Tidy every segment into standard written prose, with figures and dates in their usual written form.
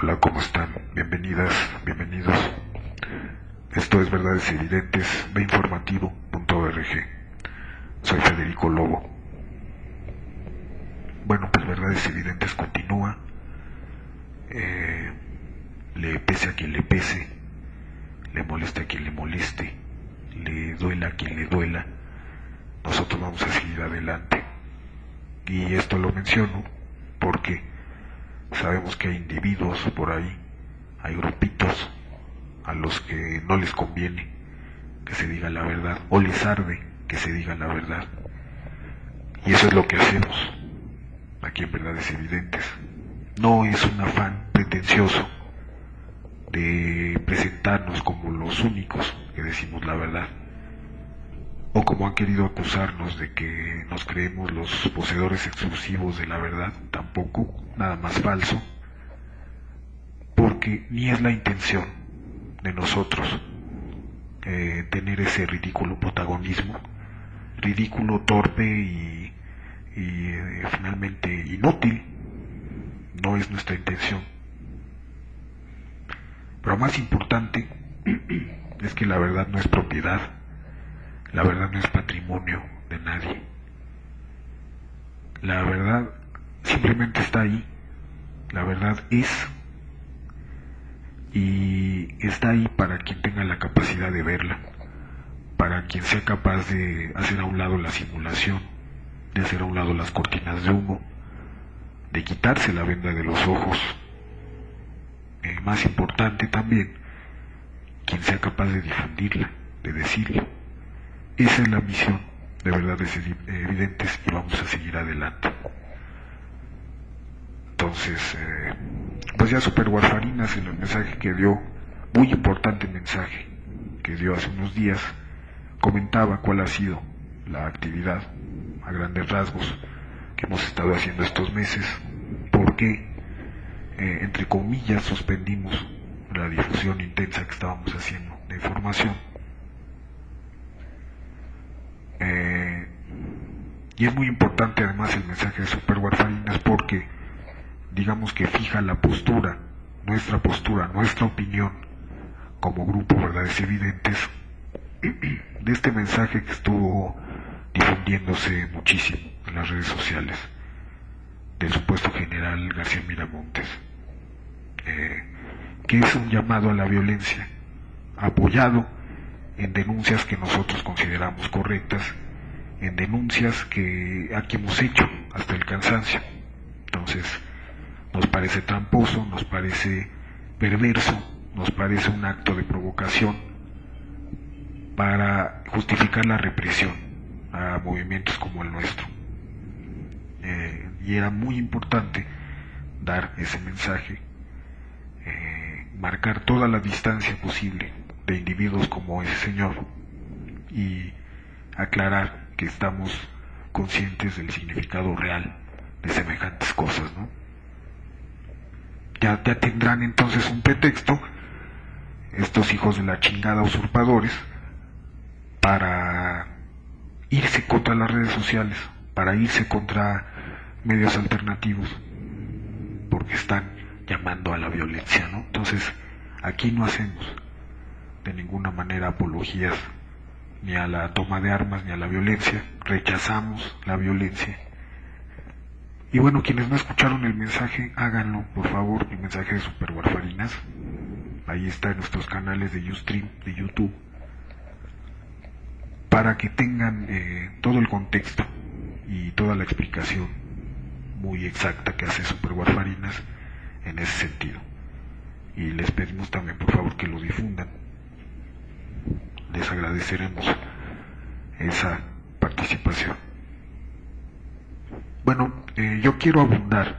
Hola, ¿cómo están? Bienvenidas, bienvenidos. Esto es Verdades Evidentes de informativo.org. Soy Federico Lobo. Bueno, pues Verdades Evidentes continúa. Le pese a quien le pese, le moleste a quien le moleste, le duela a quien le duela, nosotros vamos a seguir adelante. Y esto lo menciono porque sabemos que hay individuos por ahí, hay grupitos a los que no les conviene que se diga la verdad, o les arde que se diga la verdad. Y eso es lo que hacemos aquí en Verdades Evidentes. No es un afán pretencioso de presentarnos como los únicos que decimos la verdad, o como han querido acusarnos de que nos creemos los poseedores exclusivos de la verdad. Tampoco, nada más falso, porque ni es la intención de nosotros tener ese ridículo protagonismo, ridículo, torpe y finalmente inútil. No es nuestra intención. Pero más importante es que la verdad no es propiedad, la verdad no es patrimonio de nadie. La verdad simplemente está ahí, la verdad es, y está ahí para quien tenga la capacidad de verla, para quien sea capaz de hacer a un lado la simulación, de hacer a un lado las cortinas de humo, de quitarse la venda de los ojos. Más importante también, quien sea capaz de difundirla, de decirla. Esa es la misión de Verdades Evidentes, y vamos a seguir adelante. Entonces, pues ya Super Warfarinas, en el mensaje que dio, muy importante mensaje que dio hace unos días, comentaba cuál ha sido la actividad a grandes rasgos que hemos estado haciendo estos meses, por qué, entre comillas, suspendimos la difusión intensa que estábamos haciendo de información. Y es muy importante además el mensaje de Super Warfarinas porque digamos que fija la postura, nuestra opinión como grupo Verdades Evidentes de este mensaje que estuvo difundiéndose muchísimo en las redes sociales del supuesto general García Miramontes, que es un llamado a la violencia, apoyado en denuncias que nosotros consideramos correctas, en denuncias que aquí hemos hecho hasta el cansancio. Entonces, nos parece tramposo, nos parece perverso, nos parece un acto de provocación para justificar la represión a movimientos como el nuestro. Y era muy importante dar ese mensaje, marcar toda la distancia posible de individuos como ese señor y aclarar que estamos conscientes del significado real de semejantes cosas, ¿no? Ya tendrán entonces un pretexto estos hijos de la chingada usurpadores para irse contra las redes sociales, para irse contra medios alternativos, porque están llamando a la violencia, ¿no? Entonces, aquí no hacemos de ninguna manera apologías ni a la toma de armas ni a la violencia, rechazamos la violencia. Y bueno, quienes no escucharon el mensaje, háganlo, por favor, el mensaje de Super Warfarinas. Ahí está en nuestros canales de Ustream, de YouTube, para que tengan todo el contexto y toda la explicación muy exacta que hace Super Warfarinas en ese sentido. Y les pedimos también, por favor, que lo difundan. Les agradeceremos esa participación. Bueno, yo quiero abundar,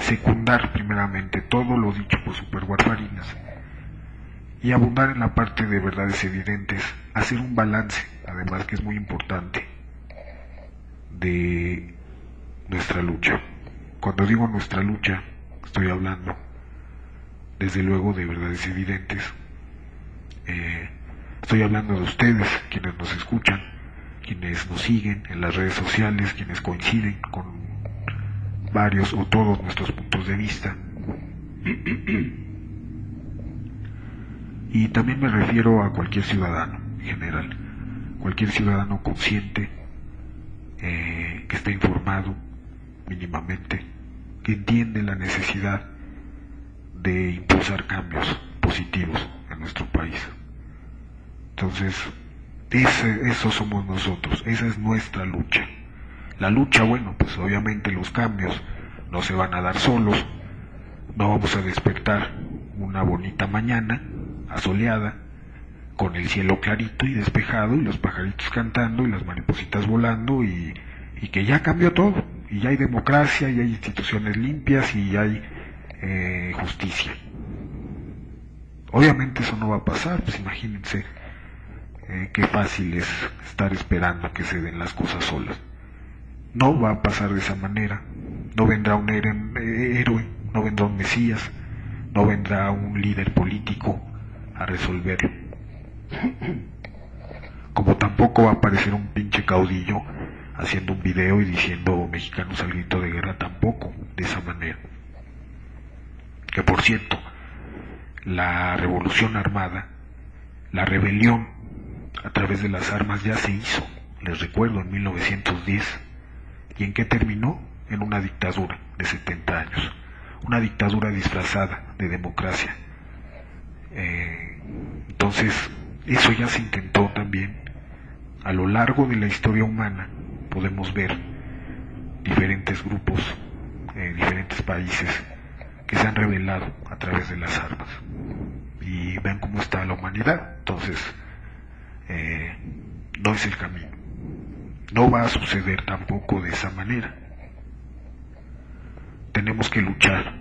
secundar primeramente todo lo dicho por Super Warfarinas y abundar en la parte de Verdades Evidentes, hacer un balance, además que es muy importante, de nuestra lucha. Cuando digo nuestra lucha, estoy hablando desde luego de Verdades Evidentes. Estoy hablando de ustedes, quienes nos escuchan, quienes nos siguen en las redes sociales, quienes coinciden con varios o todos nuestros puntos de vista. Y también me refiero a cualquier ciudadano en general, cualquier ciudadano consciente, que esté informado mínimamente, que entiende la necesidad de impulsar cambios positivos en nuestro país. Entonces, eso somos nosotros, esa es nuestra lucha. La lucha, bueno, pues obviamente los cambios no se van a dar solos, no vamos a despertar una bonita mañana asoleada, con el cielo clarito y despejado, y los pajaritos cantando, y las maripositas volando, y que ya cambió todo, y ya hay democracia, y hay instituciones limpias, y hay justicia. Obviamente eso no va a pasar, pues imagínense qué fácil es estar esperando a que se den las cosas solas. No va a pasar de esa manera, no vendrá un héroe, no vendrá un mesías, no vendrá un líder político a resolverlo. Como tampoco va a aparecer un pinche caudillo haciendo un video y diciendo mexicanos al grito de guerra, tampoco de esa manera. Que por cierto, la revolución armada, la rebelión a través de las armas ya se hizo, les recuerdo, en 1910. ¿Y en qué terminó? En una dictadura de 70 años, una dictadura disfrazada de democracia. Entonces, eso ya se intentó también. A lo largo de la historia humana podemos ver diferentes grupos, diferentes países que se han rebelado a través de las armas. Y vean cómo está la humanidad. Entonces, no es el camino. No va a suceder tampoco de esa manera. Tenemos que luchar,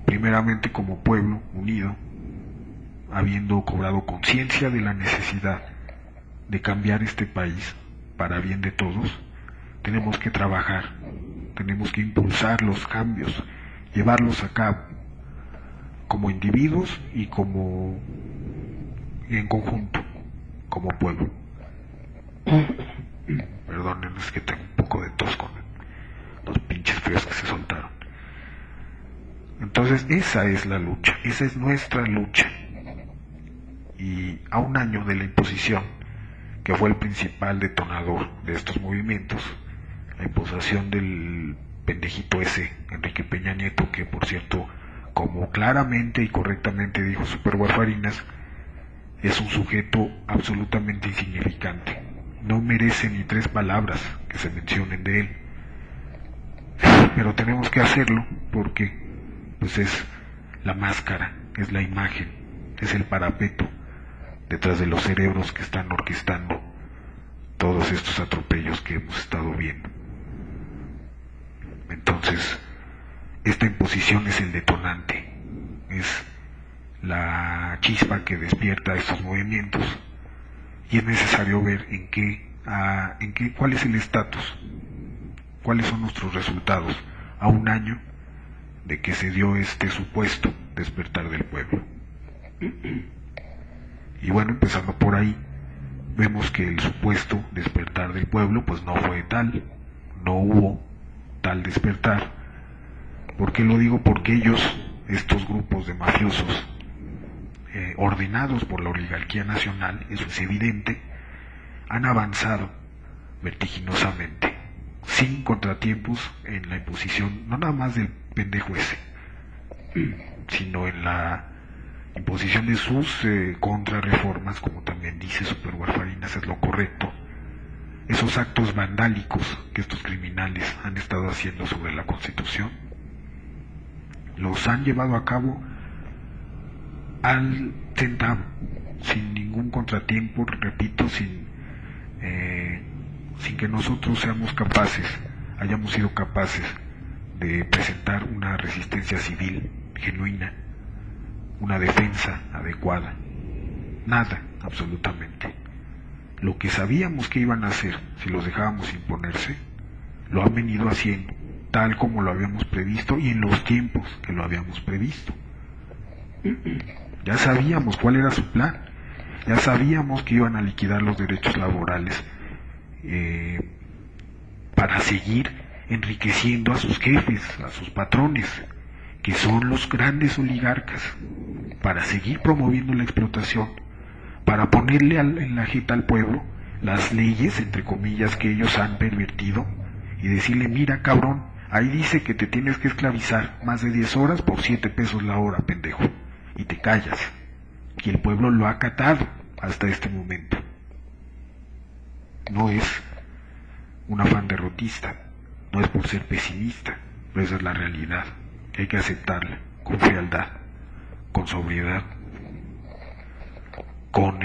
primeramente como pueblo unido, habiendo cobrado conciencia de la necesidad de cambiar este país para bien de todos. Tenemos que trabajar, tenemos que impulsar los cambios, llevarlos a cabo como individuos y en conjunto, como pueblo. Perdonen, es que tengo un poco de tos con los pinches fríos que se soltaron. Entonces esa es la lucha, esa es nuestra lucha. Y a un año de la imposición, que fue el principal detonador de estos movimientos, la imposición del pendejito ese, Enrique Peña Nieto, que por cierto, como claramente y correctamente dijo Super Guafarinas, es un sujeto absolutamente insignificante. No merece ni 3 palabras que se mencionen de él. Pero tenemos que hacerlo porque pues es la máscara, es la imagen, es el parapeto detrás de los cerebros que están orquestando todos estos atropellos que hemos estado viendo. Entonces, esta imposición es el detonante, es la chispa que despierta estos movimientos, y es necesario ver cuál es el estatus, cuáles son nuestros resultados a un año de que se dio este supuesto despertar del pueblo. Y bueno, empezando por ahí, vemos que el supuesto despertar del pueblo pues no fue tal, no hubo tal despertar. ¿Por qué lo digo? Porque ellos, estos grupos de mafiosos, ordenados por la oligarquía nacional, eso es evidente, han avanzado vertiginosamente, sin contratiempos en la imposición, no nada más del pendejo ese, sino en la imposición de sus contrarreformas, como también dice Super Guafarinas, es lo correcto. Esos actos vandálicos que estos criminales han estado haciendo sobre la Constitución, los han llevado a cabo al centavo, sin ningún contratiempo, repito, sin que nosotros hayamos sido capaces de presentar una resistencia civil genuina, una defensa adecuada. Nada, absolutamente. Lo que sabíamos que iban a hacer si los dejábamos imponerse, lo han venido haciendo tal como lo habíamos previsto y en los tiempos que lo habíamos previsto. Ya sabíamos cuál era su plan, ya sabíamos que iban a liquidar los derechos laborales para seguir enriqueciendo a sus jefes, a sus patrones, que son los grandes oligarcas, para seguir promoviendo la explotación, para ponerle en la jeta al pueblo las leyes, entre comillas, que ellos han pervertido, y decirle, mira cabrón, ahí dice que te tienes que esclavizar más de 10 horas por 7 pesos la hora, pendejo, y te callas. Y el pueblo lo ha acatado hasta este momento. No es un afán derrotista, no es por ser pesimista, pero esa es la realidad, que hay que aceptarla, con frialdad, con sobriedad, con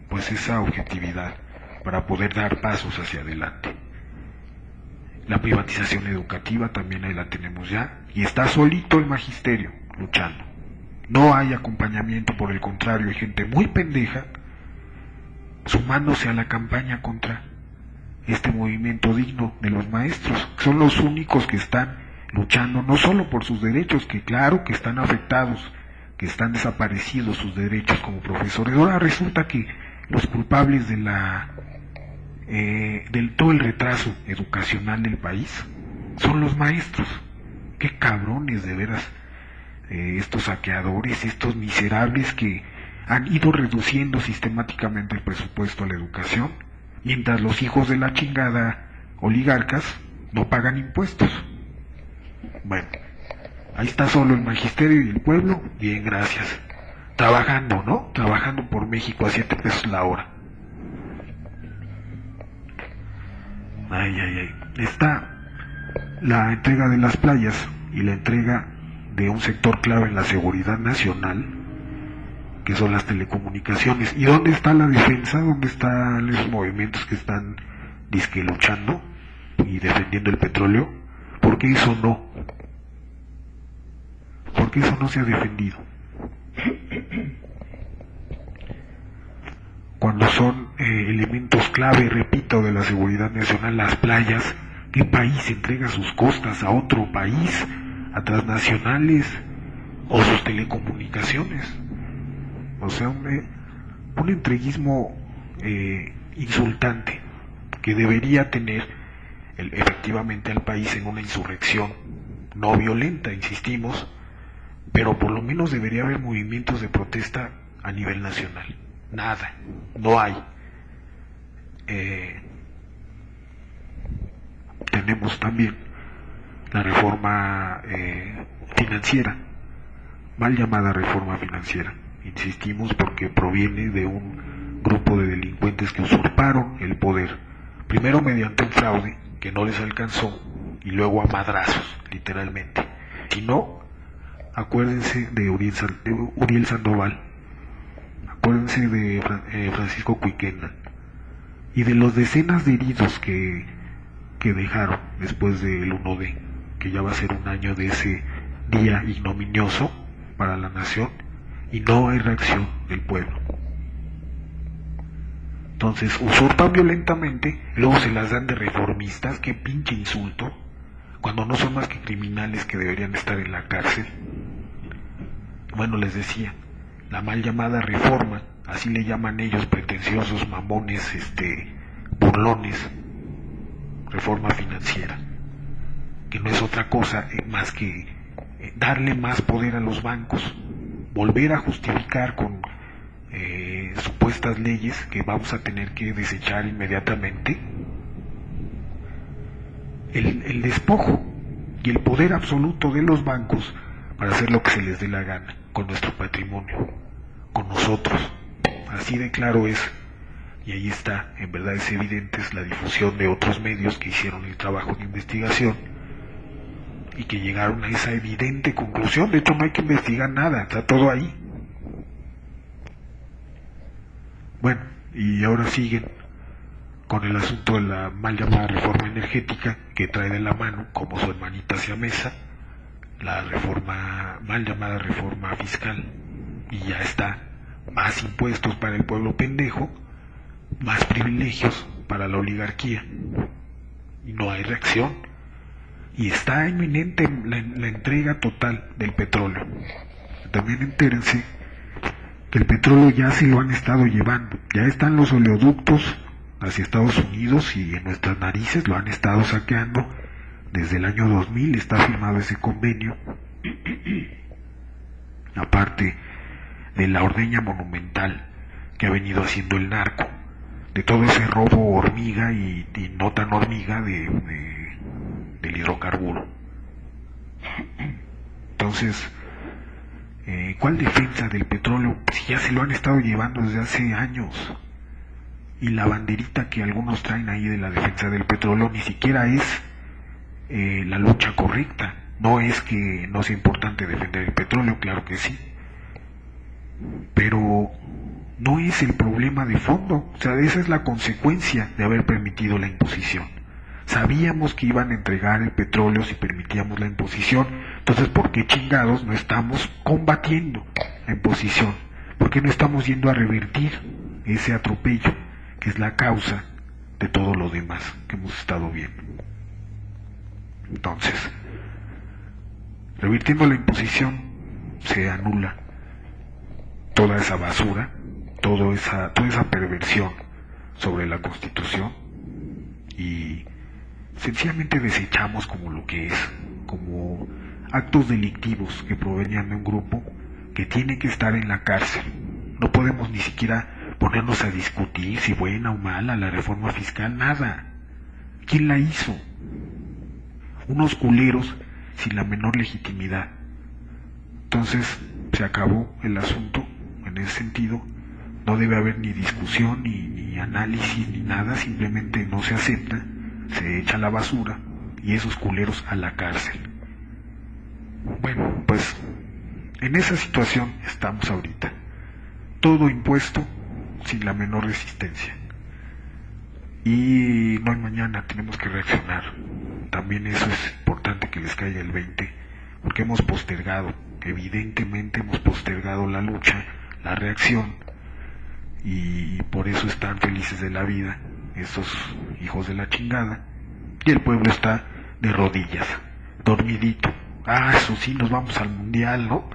pues esa objetividad para poder dar pasos hacia adelante. La privatización educativa también ahí la tenemos ya, y está solito el magisterio luchando. No hay acompañamiento, por el contrario, hay gente muy pendeja sumándose a la campaña contra este movimiento digno de los maestros. Son los únicos que están luchando no solo por sus derechos, que claro que están afectados, que están desaparecidos sus derechos como profesores. Ahora resulta que los culpables de del todo el retraso educacional del país son los maestros. Qué cabrones, de veras, estos saqueadores, estos miserables que han ido reduciendo sistemáticamente el presupuesto a la educación, mientras los hijos de la chingada oligarcas no pagan impuestos. Bueno, ahí está solo el magisterio y el pueblo, bien, gracias. Trabajando, ¿no? Trabajando por México a 7 pesos la hora. Ay, ay, ay. Está la entrega de las playas y la entrega de un sector clave en la seguridad nacional, que son las telecomunicaciones. ¿Y dónde está la defensa? ¿Dónde están los movimientos que están disque luchando y defendiendo el petróleo? ¿Por qué eso no? ¿Por qué eso no se ha defendido? Cuando son elementos clave, repito, de la seguridad nacional, las playas. ¿Qué país entrega sus costas a otro país, a transnacionales, o sus telecomunicaciones? O sea, un entreguismo insultante, que debería tener efectivamente al país en una insurrección no violenta, insistimos, pero por lo menos debería haber movimientos de protesta a nivel nacional. Nada, no hay. Tenemos también la reforma financiera, mal llamada reforma financiera, insistimos, porque proviene de un grupo de delincuentes que usurparon el poder, primero mediante un fraude que no les alcanzó, y luego a madrazos, literalmente. Si no, acuérdense de Uriel Sandoval, acuérdense de Francisco Cuiquena, y de los decenas de heridos que dejaron después del 1D, que ya va a ser un año de ese día ignominioso para la nación, y no hay reacción del pueblo. Entonces usurpan violentamente, luego se las dan de reformistas. Qué pinche insulto, cuando no son más que criminales que deberían estar en la cárcel. Bueno, les decía, la mal llamada reforma, así le llaman ellos, pretenciosos, mamones, burlones, reforma financiera, que no es otra cosa más que darle más poder a los bancos, volver a justificar con supuestas leyes que vamos a tener que desechar inmediatamente el despojo y el poder absoluto de los bancos para hacer lo que se les dé la gana con nuestro patrimonio, con nosotros. Así de claro es. Y ahí está, en verdad es evidente, es la difusión de otros medios que hicieron el trabajo de investigación y que llegaron a esa evidente conclusión. De hecho, no hay que investigar nada, está todo ahí. Bueno, y ahora siguen con el asunto de la mal llamada reforma energética, que trae de la mano, como su hermanita siamesa, la reforma, mal llamada reforma fiscal. Y ya está, más impuestos para el pueblo pendejo, más privilegios para la oligarquía, y no hay reacción, y está inminente la entrega total del petróleo. También entérense que el petróleo ya se lo han estado llevando, ya están los oleoductos hacia Estados Unidos, y en nuestras narices lo han estado saqueando Desde el año 2000 está firmado ese convenio, aparte de la ordeña monumental que ha venido haciendo el narco, de todo ese robo hormiga y no tan hormiga del hidrocarburo. Entonces, ¿cuál defensa del petróleo? Pues ya se lo han estado llevando desde hace años. Y la banderita que algunos traen ahí de la defensa del petróleo ni siquiera es la lucha correcta. No es que no sea importante defender el petróleo, claro que sí, pero no es el problema de fondo. O sea, esa es la consecuencia de haber permitido la imposición. Sabíamos que iban a entregar el petróleo si permitíamos la imposición. Entonces, ¿por qué chingados no estamos combatiendo la imposición? ¿Por qué no estamos yendo a revertir ese atropello que es la causa de todo lo demás que hemos estado viendo? Entonces, revirtiendo la imposición se anula toda esa basura, toda esa perversión sobre la Constitución, y sencillamente desechamos como lo que es, como actos delictivos que provenían de un grupo que tiene que estar en la cárcel. No podemos ni siquiera ponernos a discutir si buena o mala la reforma fiscal, nada. ¿Quién la hizo? Unos culeros sin la menor legitimidad. Entonces se acabó el asunto en ese sentido. No debe haber ni discusión, ni análisis, ni nada. Simplemente no se acepta, se echa a la basura y esos culeros a la cárcel. Bueno, pues en esa situación estamos ahorita. Todo impuesto sin la menor resistencia. Y no hay mañana, tenemos que reaccionar. También eso es importante que les caiga el 20, porque hemos postergado, evidentemente hemos postergado la lucha, la reacción, y por eso están felices de la vida esos hijos de la chingada, y el pueblo está de rodillas, dormidito. Ah, eso sí, nos vamos al mundial, ¿no?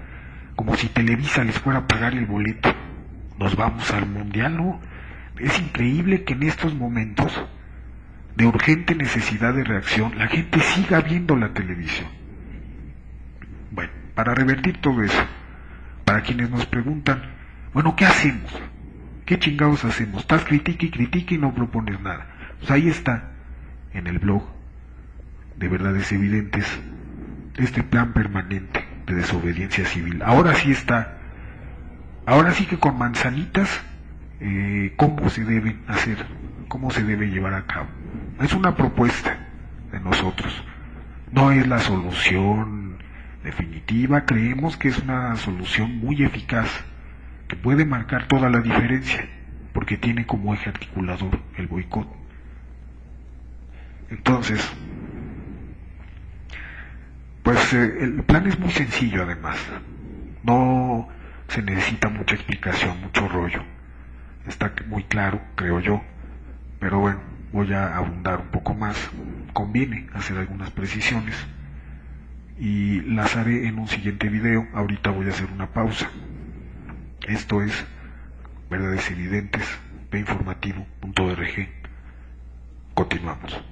Como si Televisa les fuera a pagar el boleto. Nos vamos al mundial, ¿no? Es increíble que en estos momentos de urgente necesidad de reacción la gente siga viendo la televisión. Bueno, para revertir todo eso, para quienes nos preguntan, bueno, ¿qué hacemos? ¿Qué chingados hacemos? Estás critique y critique y no propones nada. Pues ahí está, en el blog de Verdades Evidentes, este plan permanente de desobediencia civil. Ahora sí está, ahora sí que con manzanitas, cómo se deben hacer, cómo se debe llevar a cabo. Es una propuesta de nosotros, no es la solución definitiva. Creemos que es una solución muy eficaz, que puede marcar toda la diferencia, porque tiene como eje articulador el boicot. Entonces, pues el plan es muy sencillo además, no se necesita mucha explicación, mucho rollo. Está muy claro, creo yo, pero bueno, voy a abundar un poco más. Conviene hacer algunas precisiones y las haré en un siguiente video. Ahorita voy a hacer una pausa. Esto es Verdades Evidentes, pinformativo.org. Continuamos.